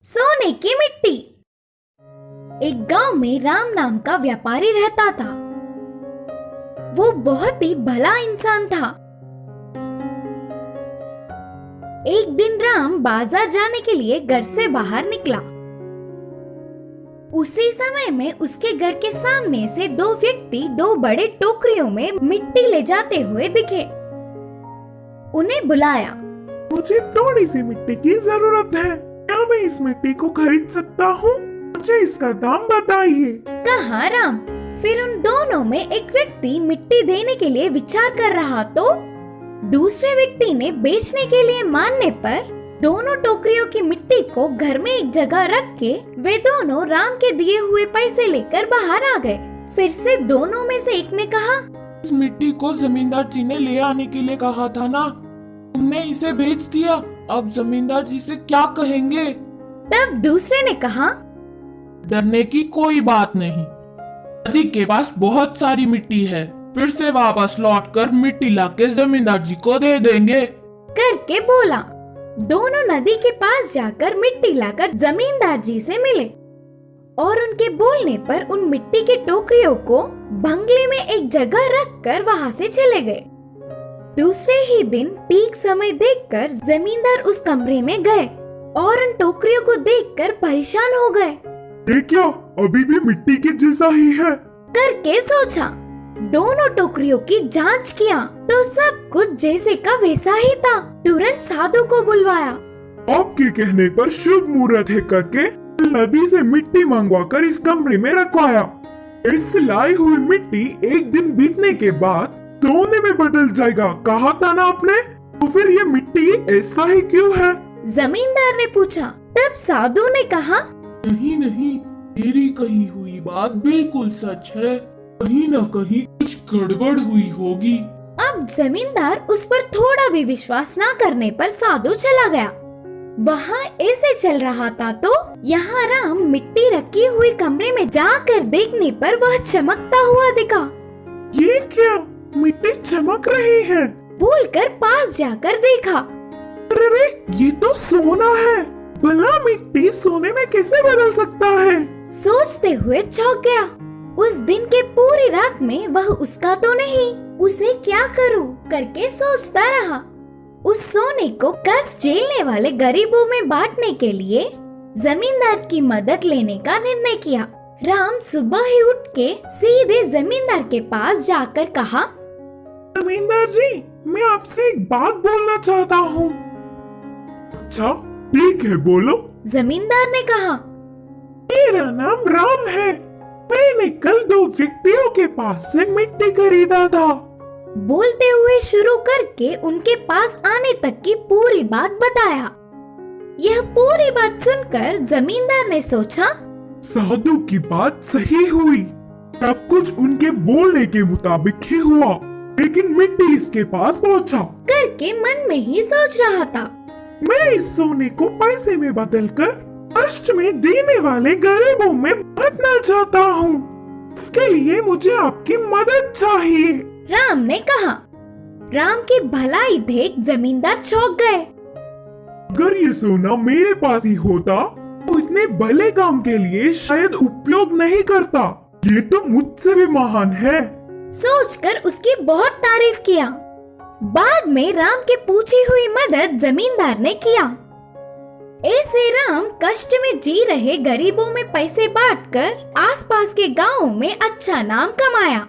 सोने की मिट्टी। एक गांव में राम नाम का व्यापारी रहता था। वो बहुत ही भला इंसान था। एक दिन राम बाजार जाने के लिए घर से बाहर निकला। उसी समय में उसके घर के सामने से दो व्यक्ति दो बड़े टोकरियों में मिट्टी ले जाते हुए दिखे। उन्हें बुलाया। मुझे थोड़ी सी मिट्टी की जरूरत है, क्या मैं इस मिट्टी को खरीद सकता हूँ? मुझे इसका दाम बताइए, कहा राम। फिर उन दोनों में एक व्यक्ति मिट्टी देने के लिए विचार कर रहा तो दूसरे व्यक्ति ने बेचने के लिए मानने पर दोनों टोकरियों की मिट्टी को घर में एक जगह रख के वे दोनों राम के दिए हुए पैसे लेकर बाहर आ गए। फिर से दोनों में से एक ने कहा, इस मिट्टी को जमींदार जी ने ले आने के लिए कहा था ना, तुमने इसे बेच दिया। अब जमींदार जी से क्या कहेंगे? तब दूसरे ने कहा, डरने की कोई बात नहीं, नदी के पास बहुत सारी मिट्टी है, फिर से वापस लौटकर मिट्टी लाके जमींदार जी को दे देंगे करके बोला। दोनों नदी के पास जाकर मिट्टी लाकर जमींदार जी से मिले और उनके बोलने पर उन मिट्टी के टोकरियों को बंगले में एक जगह रखकर वहां से चले गए। दूसरे ही दिन ठीक समय देखकर जमींदार उस कमरे में गए और उन टोकरियों को देखकर परेशान हो गए। ये क्या अभी भी मिट्टी के जैसा ही है करके सोचा। दोनों टोकरियों की जांच किया तो सब कुछ जैसे का वैसा ही था। तुरंत साधु को बुलवाया। आपके कहने पर शुभ मुहूर्त है करके नदी से मिट्टी मंगवाकर इस कमरे में रखवाया। इस लाई हुई मिट्टी एक दिन बीतने के बाद सोने में बदल जाएगा, कहा था ना आपने, तो फिर ये मिट्टी ऐसा ही क्यों है? जमींदार ने पूछा। तब साधु ने कहा, नहीं नहीं, मेरी कही हुई बात बिल्कुल सच है, कहीं न कहीं कुछ गड़बड़ हुई होगी। अब जमींदार उस पर थोड़ा भी विश्वास न करने पर साधु चला गया। वहाँ ऐसे चल रहा था तो यहाँ राम मिट्टी रखी हुई कमरे में जाकर देखने पर वह चमकता हुआ दिखा। ये क्या, मिट्टी चमक रही है? भूलकर पास जाकर देखा। अरे ये तो सोना है, भला मिट्टी सोने में कैसे बदल सकता है? सोचते हुए चौंक गया। उस दिन के पूरी रात में वह उसका तो नहीं, उसे क्या करूं करके सोचता रहा। उस सोने को कष्ट झेलने वाले गरीबों में बांटने के लिए जमींदार की मदद लेने का निर्णय किया। राम सुबह ही उठ के सीधे जमींदार के पास जाकर कहा, जमींदार जी, मैं आपसे एक बात बोलना चाहता हूँ। अच्छा ठीक है, बोलो। जमींदार ने कहा, मेरा नाम राम है, मैंने कल दो व्यक्तियों के पास से मिट्टी खरीदा था। बोलते हुए शुरू करके उनके पास आने तक की पूरी बात बताया। यह पूरी बात सुनकर जमींदार ने सोचा, साधु की बात सही हुई, सब कुछ उनके बोलने के मुताबिक ही हुआ, लेकिन मिट्टी इसके पास पहुंचा करके मन में ही सोच रहा था। मैं इस सोने को पैसे में बदलकर कष्ट में जीने वाले गरीबों में बांटना चाहता हूँ। इसके लिए मुझे आपकी मदद चाहिए, राम ने कहा। राम की भलाई देख जमींदार चौंक गए। अगर ये सोना मेरे पास ही होता तो इतने भले काम के लिए शायद उपयोग नहीं करता। ये तो मुझसे भी महान है। सोचकर उसकी बहुत तारीफ किया। बाद में राम की पूछी हुई मदद जमींदार ने किया। ऐसे राम कष्ट में जी रहे गरीबों में पैसे बांटकर आसपास के गांवों में अच्छा नाम कमाया।